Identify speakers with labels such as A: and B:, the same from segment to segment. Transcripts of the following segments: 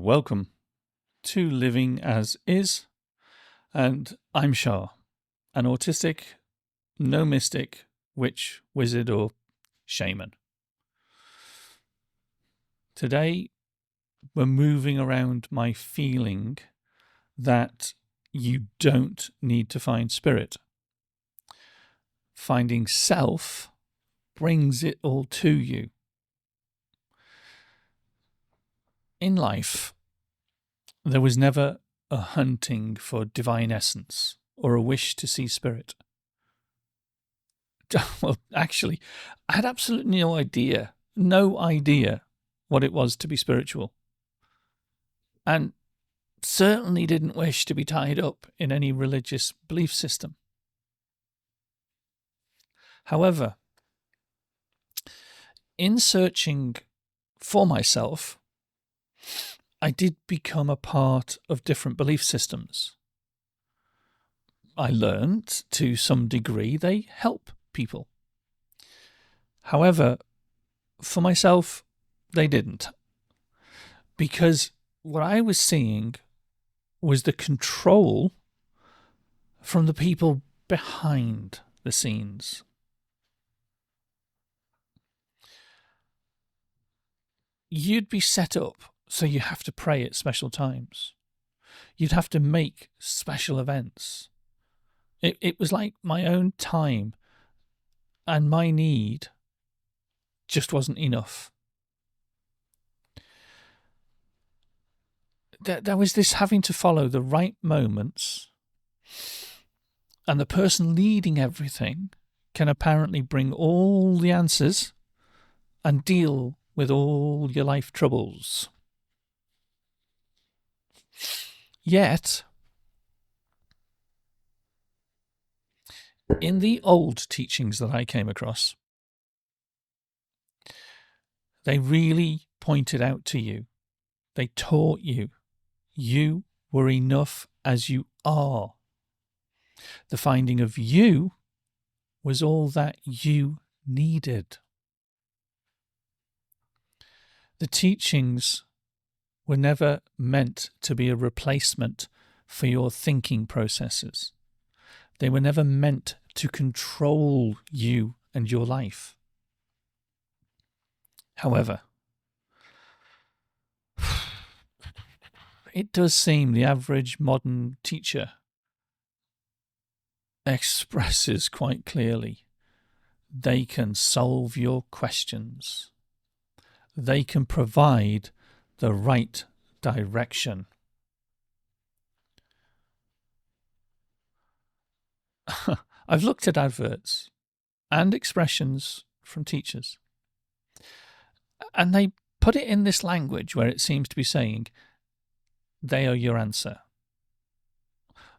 A: welcome to Living as Is, and I'm Shah, an autistic, no mystic, witch, wizard, or shaman. Today, we're moving around my feeling that you don't need to find spirit. Finding self brings it all to you. In life, there was never a hunting for divine essence or a wish to see spirit. Well, actually, I had absolutely no idea what it was to be spiritual. And certainly didn't wish to be tied up in any religious belief system. However, in searching for myself, I did become a part of different belief systems. I learned to some degree they help people. However, for myself, they didn't. Because what I was seeing was the control from the people behind the scenes. You'd be set up so you have to pray at special times. You'd have to make special events. It was like my own time and my need just wasn't enough. There was this having to follow the right moments, and the person leading everything can apparently bring all the answers and deal with all your life troubles. Yet, in the old teachings that I came across, they really pointed out to you, they taught you, you were enough as you are. The finding of you was all that you needed. The teachings were never meant to be a replacement for your thinking processes. They were never meant to control you and your life. However, it does seem the average modern teacher expresses quite clearly they can solve your questions. They can provide the right direction. I've looked at adverts and expressions from teachers, and they put it in this language where it seems to be saying, they are your answer.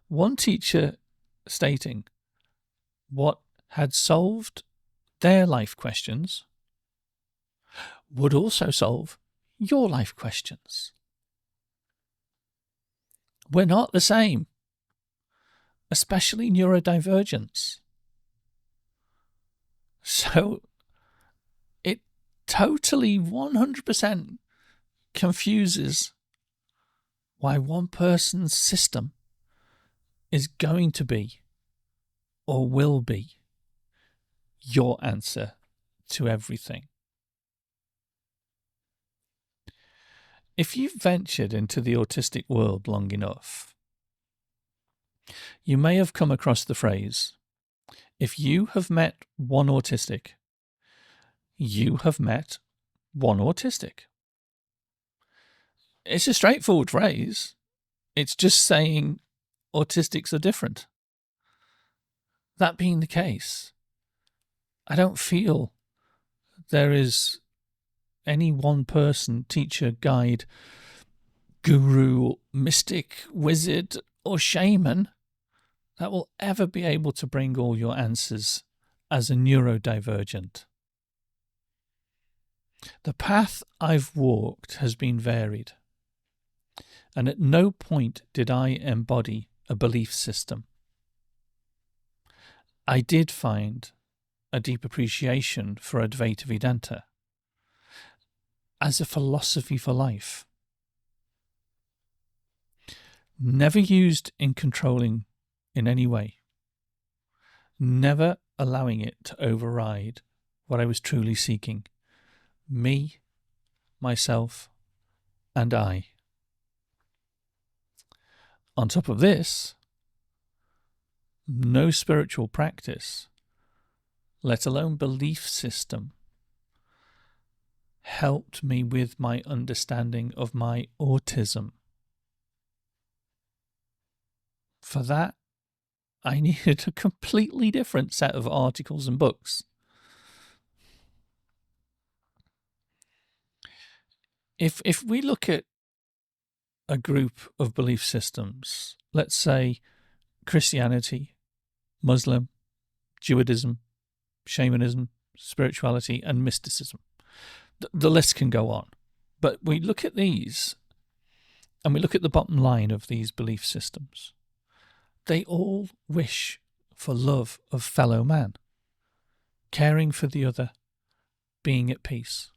A: One teacher stating what had solved their life questions would also solve your life questions. We're not the same, especially neurodivergence. So it totally 100% confuses why one person's system is going to be or will be your answer to everything. If you've ventured into the autistic world long enough, you may have come across the phrase, if you have met one autistic, you have met one autistic. It's a straightforward phrase. It's just saying autistics are different. That being the case, I don't feel there is any one person, teacher, guide, guru, mystic, wizard, or shaman that will ever be able to bring all your answers as a neurodivergent. The path I've walked has been varied, and at no point did I embody a belief system. I did find a deep appreciation for Advaita Vedanta as a philosophy for life. never used in controlling in any way, never allowing it to override what I was truly seeking, me, myself, and I. On top of this, no spiritual practice, let alone belief system, helped me with my understanding of my autism. For that, I needed a completely different set of articles and books. If we look at a group of belief systems, let's say Christianity, Muslim, Judaism, shamanism, spirituality, and mysticism, the list can go on. But we look at these and we look at the bottom line of these belief systems. They all wish for love of fellow man, caring for the other, being at peace.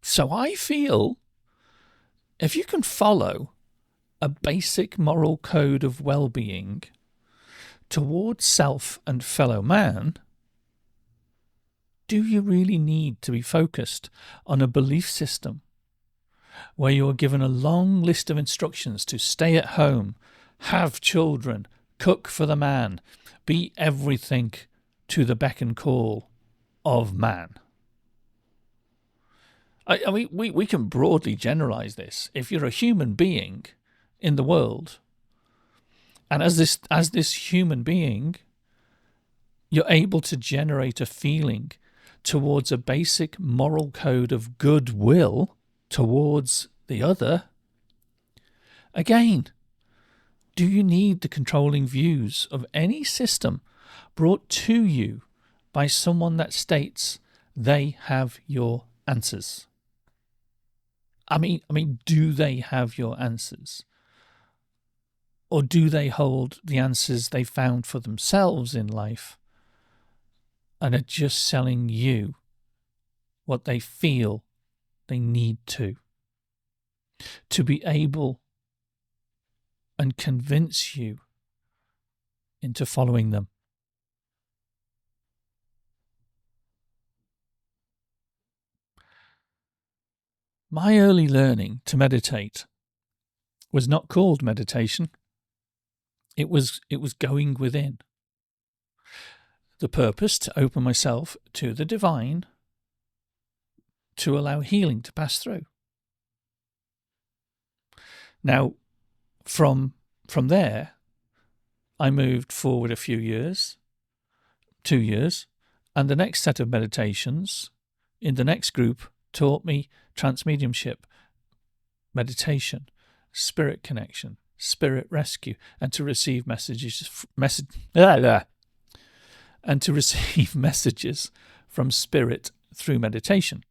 A: So I feel if you can follow a basic moral code of well-being towards self and fellow man, do you really need to be focused on a belief system where you're given a long list of instructions to stay at home, have children, cook for the man, be everything to the beck and call of man? I mean, we can broadly generalize this. If you're a human being in the world, and as this human being, you're able to generate a feeling towards a basic moral code of goodwill towards the other, again, do you need the controlling views of any system brought to you by someone that states they have your answers? I mean, do they have your answers? Or do they hold the answers they found for themselves in life and are just selling you what they feel they need to be able and convince you into following them? My early learning to meditate was not called meditation. It was going within. The purpose to open myself to the divine, to allow healing to pass through. Now, from there, I moved forward a few years, 2 years, and the next set of meditations in the next group taught me transmediumship, meditation, spirit connection, spirit rescue, and to receive messages from spirit through meditation.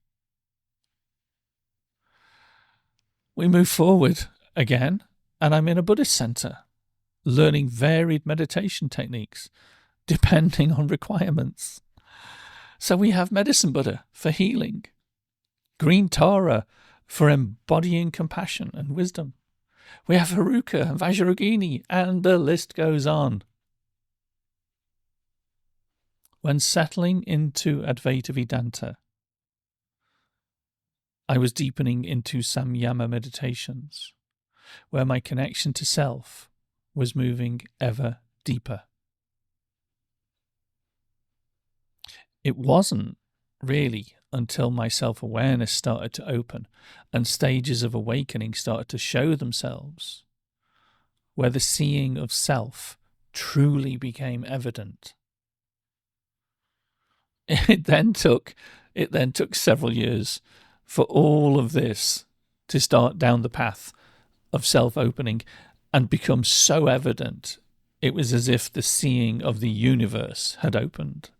A: We move forward again, and I'm in a Buddhist center, learning varied meditation techniques depending on requirements. So we have Medicine Buddha for healing, Green Tara for embodying compassion and wisdom. We have Haruka and Vajrayogini, and the list goes on. When settling into Advaita Vedanta, I was deepening into Samyama meditations, where my connection to self was moving ever deeper. It wasn't really until my self-awareness started to open and stages of awakening started to show themselves, where the seeing of self truly became evident. It then took several years for all of this to start down the path of self-opening and become so evident it was as if the seeing of the universe had opened.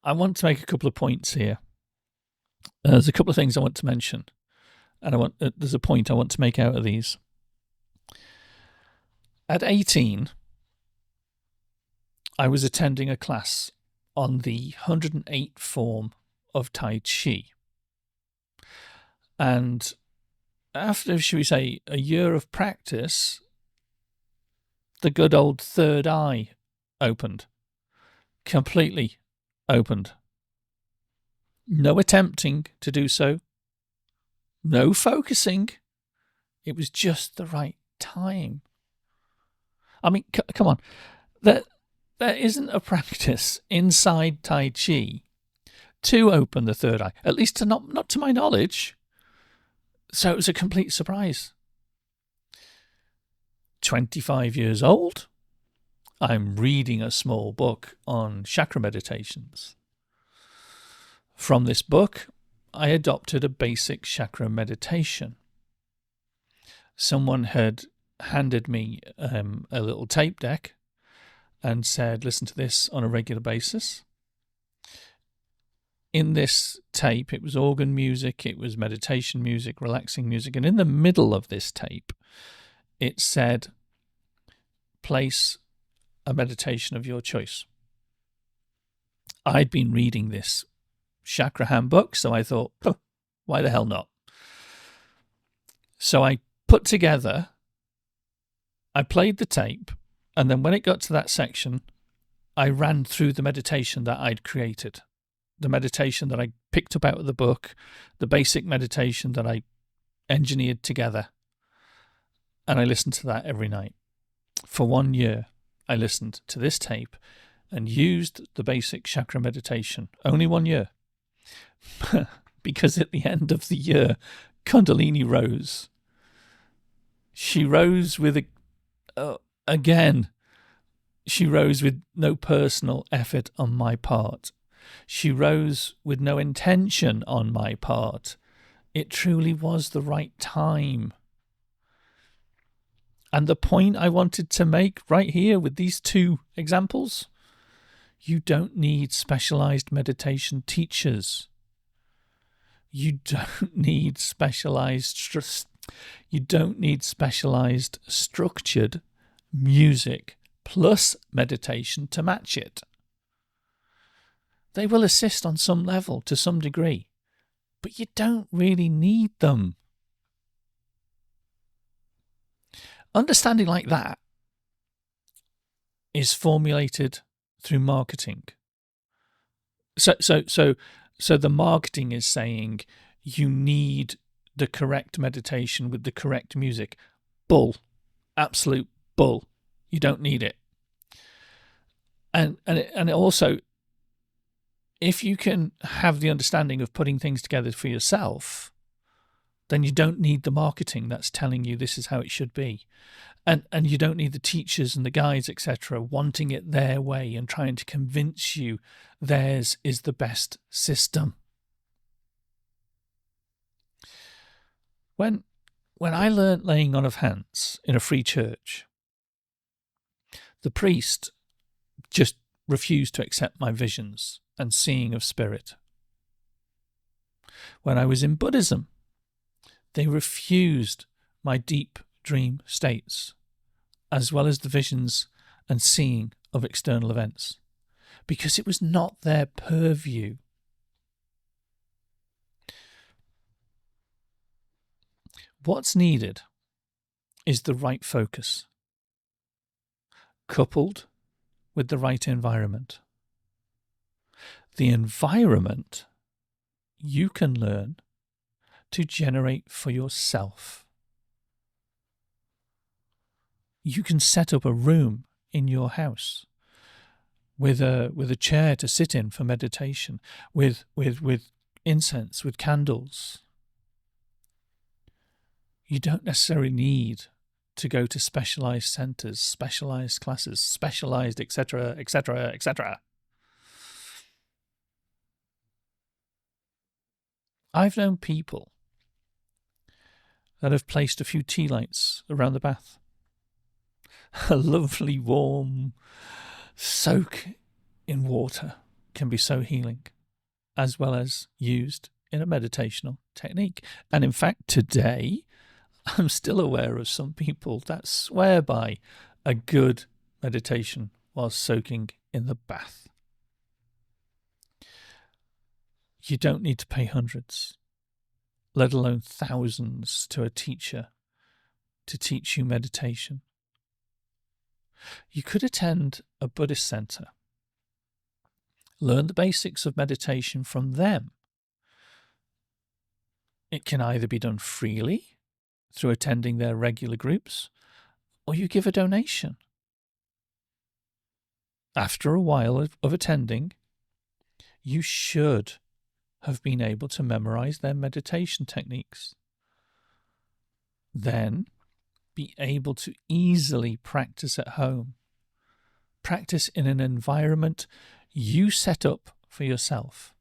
A: I want to make a couple of points here. There's a couple of things I want to mention, and there's a point I want to make out of these. At 18, I was attending a class on the 108 form of Tai Chi. And after, should we say, a year of practice, the good old third eye opened. Completely opened. No attempting to do so. No focusing. It was just the right time. I mean, come on. There isn't a practice inside Tai Chi to open the third eye, at least not to my knowledge. So it was a complete surprise. 25 years old. I'm reading a small book on chakra meditations. From this book, I adopted a basic chakra meditation. Someone had handed me a little tape deck and said, listen to this on a regular basis. In this tape, it was organ music, it was meditation music, relaxing music, and in the middle of this tape, it said, place a meditation of your choice. I'd been reading this chakra handbook, so I thought, oh, why the hell not? So I put together, I played the tape, and then when it got to that section, I ran through the meditation that I'd created. The meditation that I picked up out of the book, the basic meditation that I engineered together. And I listened to that every night. For 1 year, I listened to this tape and used the basic chakra meditation. Only 1 year. Because at the end of the year, Kundalini rose. She rose with she rose with no personal effort on my part. She rose with no intention on my part. It truly was the right time. And the point I wanted to make right here with these two examples, you don't need specialized meditation teachers. You don't need specialized structured music plus meditation to match it. They will assist on some level to some degree, but you don't really need them. Understanding like that is formulated through marketing. So the marketing is saying you need the correct meditation with the correct music. Bull. Absolute bull. You don't need it. And it also, if you can have the understanding of putting things together for yourself, then you don't need the marketing that's telling you this is how it should be. And you don't need the teachers and the guides, etc., wanting it their way and trying to convince you theirs is the best system. When I learnt laying on of hands in a free church, the priest just refused to accept my visions and seeing of spirit. When I was in Buddhism, they refused my deep dream states, as well as the visions and seeing of external events, because it was not their purview. What's needed is the right focus, coupled with the right environment. The environment you can learn to generate for yourself. You can set up a room in your house with a chair to sit in for meditation, with incense, with candles. You don't necessarily need to go to specialized centers, specialized classes, specialized, etc., etc., etc. I've known people that have placed a few tea lights around the bath. A lovely warm soak in water can be so healing, as well as used in a meditational technique. And in fact, today, I'm still aware of some people that swear by a good meditation while soaking in the bath. You don't need to pay hundreds. let alone thousands, to a teacher to teach you meditation. You could attend a Buddhist center, learn the basics of meditation from them. It can either be done freely through attending their regular groups, or you give a donation. After a while of attending, you should have been able to memorize their meditation techniques. Then be able to easily practice at home. Practice in an environment you set up for yourself.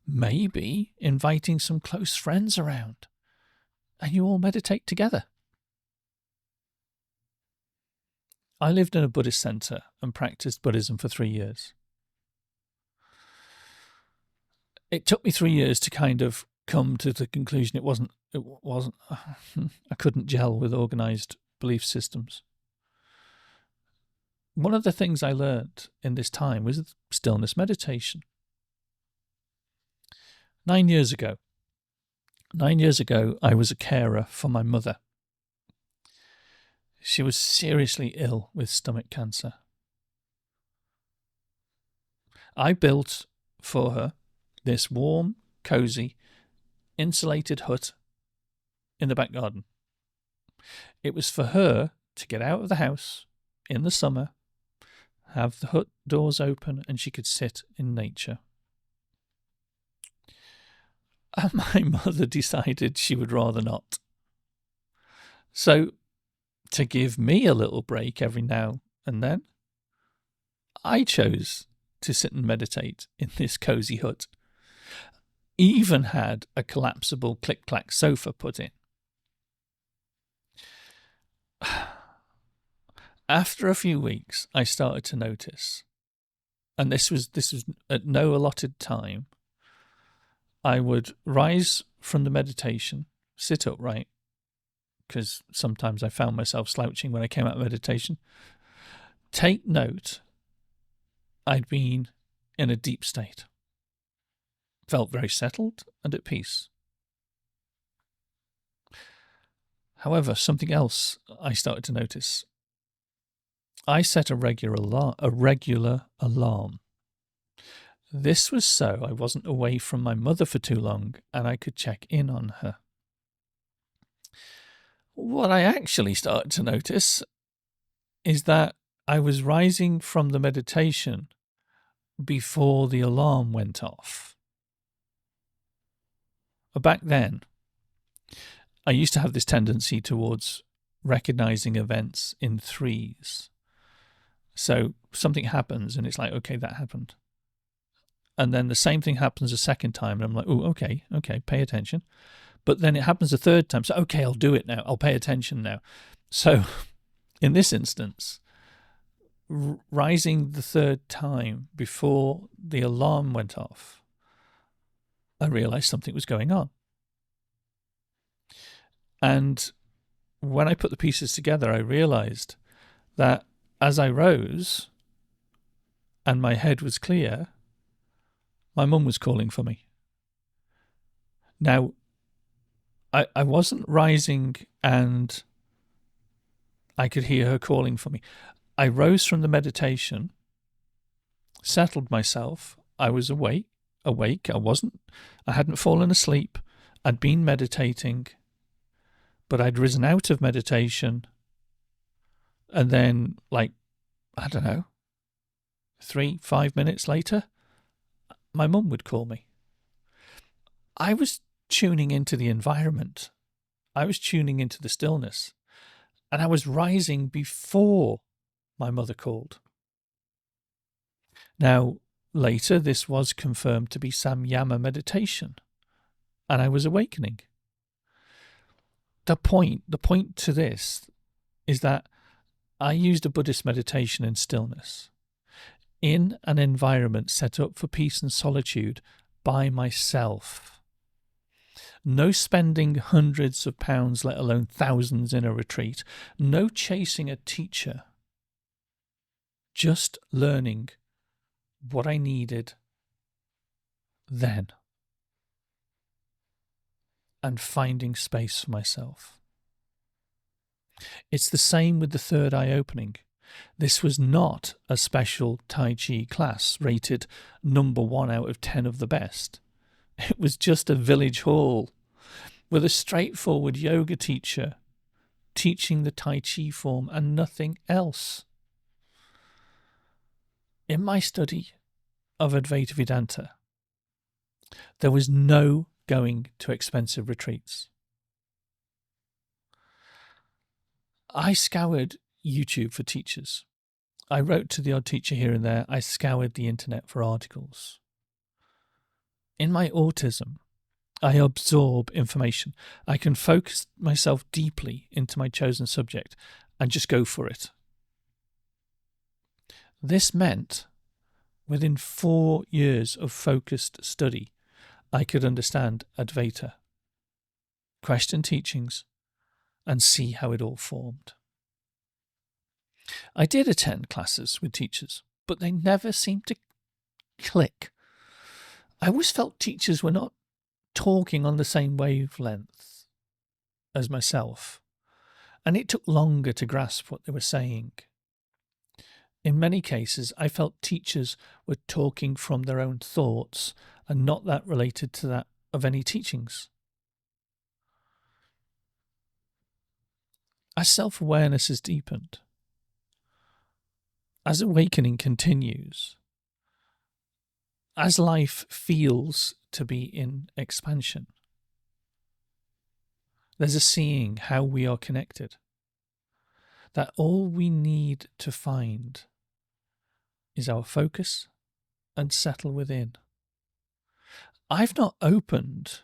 A: Maybe inviting some close friends around, and you all meditate together. I lived in a Buddhist center and practiced Buddhism for 3 years. It took me 3 years to kind of come to the conclusion it wasn't I couldn't gel with organized belief systems. One of the things I learned in this time was stillness meditation. 9 years ago, I was a carer for my mother. She was seriously ill with stomach cancer. I built for her this warm, cosy, insulated hut in the back garden. It was for her to get out of the house in the summer, have the hut doors open, and she could sit in nature. And my mother decided she would rather not. So, to give me a little break every now and then, I chose to sit and meditate in this cosy hut. Even had a collapsible click-clack sofa put in. After a few weeks, I started to notice, and this was at no allotted time, I would rise from the meditation, sit upright, because sometimes I found myself slouching when I came out of meditation. Take note, I'd been in a deep state. Felt very settled and at peace. However, something else I started to notice. I set a regular alarm. This was so I wasn't away from my mother for too long and I could check in on her. What I actually started to notice is that I was rising from the meditation before the alarm went off. Back then, I used to have this tendency towards recognizing events in threes. So something happens and it's like, okay, that happened. And then the same thing happens a second time and I'm like, oh, okay, pay attention. But then it happens a third time. So, okay, I'll do it now. I'll pay attention now. So in this instance, rising the third time before the alarm went off, I realized something was going on. And when I put the pieces together, I realized that as I rose and my head was clear, my mum was calling for me. Now, I wasn't rising and I could hear her calling for me. I rose from the meditation, settled myself. I was awake. I hadn't fallen asleep. I'd been meditating, but I'd risen out of meditation. And then, 3-5 minutes later, my mum would call me. I was tuning into the environment. I was tuning into the stillness. And I was rising before my mother called. Now, later, this was confirmed to be samyama meditation. And I was awakening. The point to this is that I used a Buddhist meditation in stillness in an environment set up for peace and solitude by myself. No spending hundreds of pounds, let alone thousands in a retreat. No chasing a teacher. Just learning what I needed then. and finding space for myself. It's the same with the third eye opening. This was not a special Tai Chi class rated number 1 out of 10 of the best. It was just a village hall with a straightforward yoga teacher teaching the Tai Chi form and nothing else. In my study of Advaita Vedanta, there was no going to expensive retreats. I scoured YouTube for teachers. I wrote to the odd teacher here and there. I scoured the internet for articles. In my autism, I absorb information. I can focus myself deeply into my chosen subject and just go for it. This meant within 4 years of focused study, I could understand Advaita, question teachings, and see how it all formed. I did attend classes with teachers, but they never seemed to click. I always felt teachers were not talking on the same wavelength as myself, and it took longer to grasp what they were saying. In many cases, I felt teachers were talking from their own thoughts and not that related to that of any teachings. As self-awareness has deepened, as awakening continues, as life feels to be in expansion, there's a seeing how we are connected, that all we need to find is our focus and settle within. I've not opened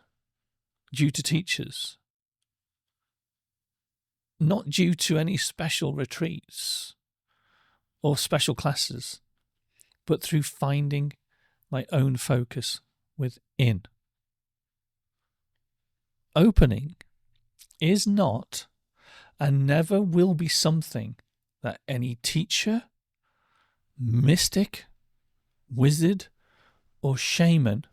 A: due to teachers, not due to any special retreats or special classes, but through finding my own focus within. Opening is not and never will be something that any teacher, mystic, wizard, or shaman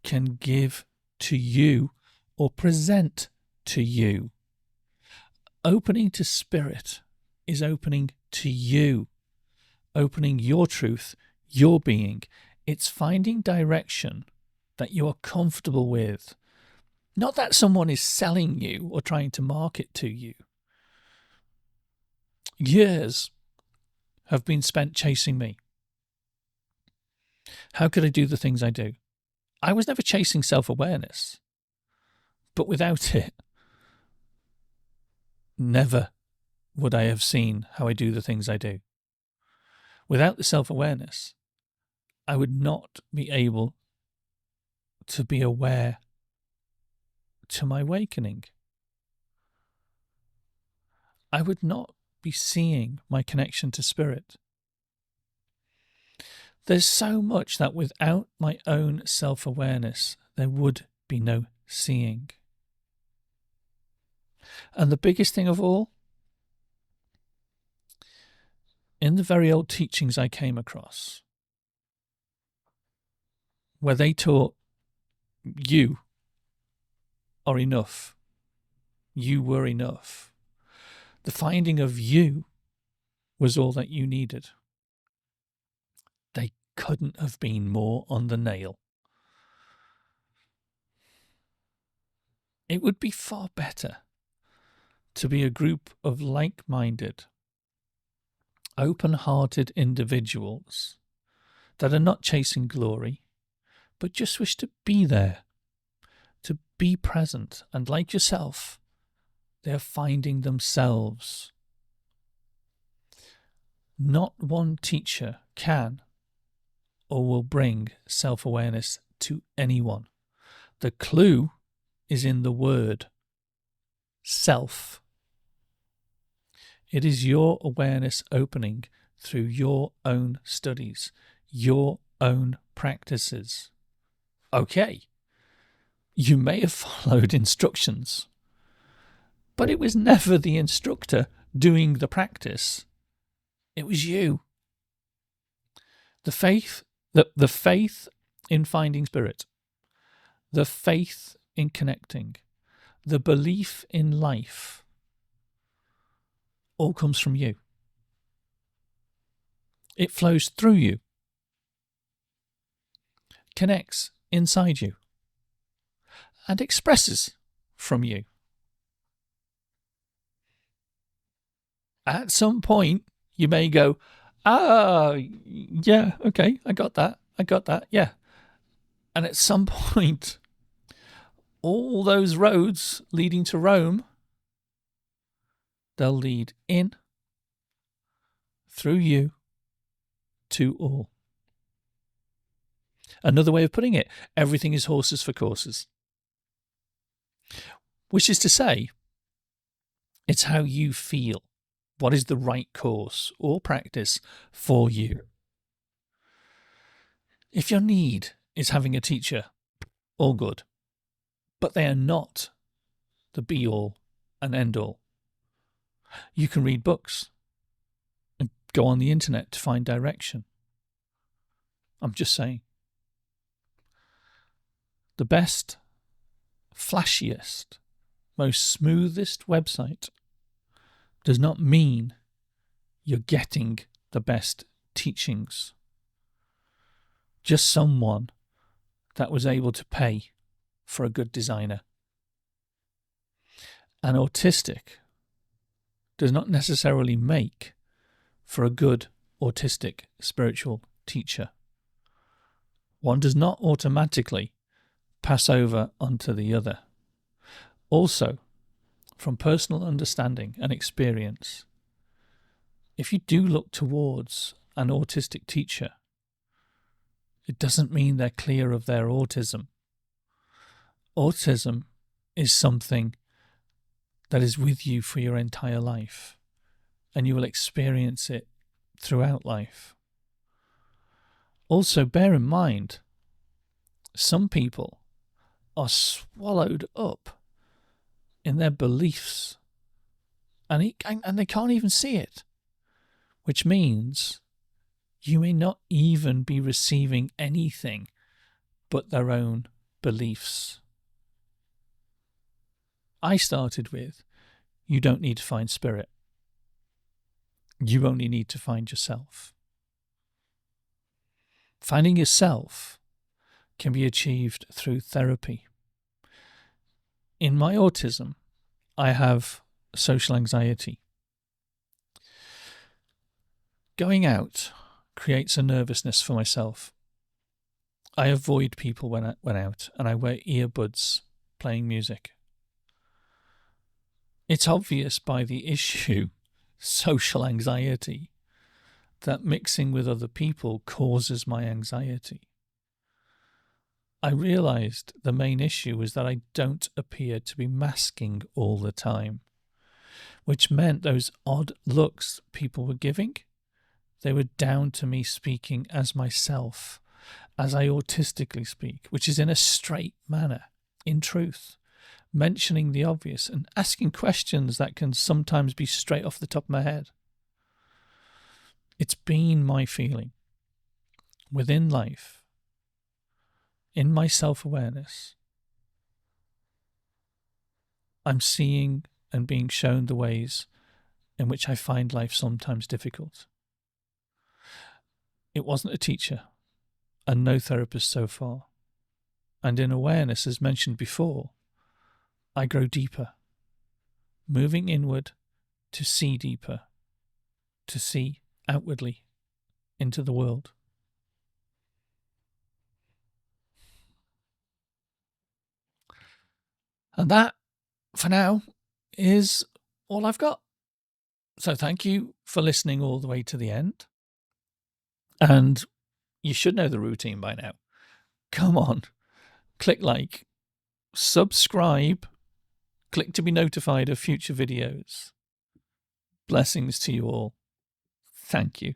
A: can give to you or present to you. Opening to spirit is opening to you, opening your truth, your being. It's finding direction that you are comfortable with. Not that someone is selling you or trying to market to you. Years have been spent chasing me. How could I do the things I do? I was never chasing self-awareness, but without it, never would I have seen how I do the things I do. Without the self-awareness, I would not be able to be aware to my awakening. I would not be seeing my connection to spirit. There's so much that without my own self-awareness, there would be no seeing. And the biggest thing of all, in the very old teachings I came across, where they taught you are enough, you were enough. The finding of you was all that you needed. They couldn't have been more on the nail. It would be far better to be a group of like-minded, open-hearted individuals that are not chasing glory, but just wish to be there, to be present, and like yourself, they are finding themselves. Not one teacher can or will bring self-awareness to anyone. The clue is in the word self. It is your awareness opening through your own studies, your own practices. Okay, you may have followed instructions, but it was never the instructor doing the practice. It was you. The faith in finding spirit, the faith in connecting, the belief in life all comes from you. It flows through you, connects inside you, and expresses from you. At some point, you may go, yeah, okay, I got that, yeah. And at some point, all those roads leading to Rome, they'll lead in, through you, to all. Another way of putting it, everything is horses for courses. Which is to say, it's how you feel. What is the right course or practice for you? If your need is having a teacher, all good. But they are not the be-all and end-all. You can read books and go on the internet to find direction. I'm just saying. The best, flashiest, most smoothest website does not mean you're getting the best teachings. Just someone that was able to pay for a good designer. An autistic does not necessarily make for a good autistic spiritual teacher. One does not automatically pass over onto the other. Also, from personal understanding and experience, if you do look towards an autistic teacher, it doesn't mean they're clear of their autism. Autism is something that is with you for your entire life, and you will experience it throughout life. Also, bear in mind, some people are swallowed up in their beliefs, and they can't even see it, which means you may not even be receiving anything but their own beliefs. I started with, you don't need to find spirit. You only need to find yourself. Finding yourself can be achieved through therapy. In my autism, I have social anxiety. Going out creates a nervousness for myself. I avoid people when out, and I wear earbuds playing music. It's obvious by the issue, social anxiety, that mixing with other people causes my anxiety. I realised the main issue was that I don't appear to be masking all the time, which meant those odd looks people were giving, they were down to me speaking as myself, as I autistically speak, which is in a straight manner, in truth, mentioning the obvious and asking questions that can sometimes be straight off the top of my head. It's been my feeling within life, in my self-awareness, I'm seeing and being shown the ways in which I find life sometimes difficult. It wasn't a teacher and no therapist so far. And in awareness, as mentioned before, I grow deeper, moving inward to see deeper, to see outwardly into the world. And that, for now, is all I've got. So thank you for listening all the way to the end. And you should know the routine by now. Come on, click like, subscribe, click to be notified of future videos. Blessings to you all. Thank you.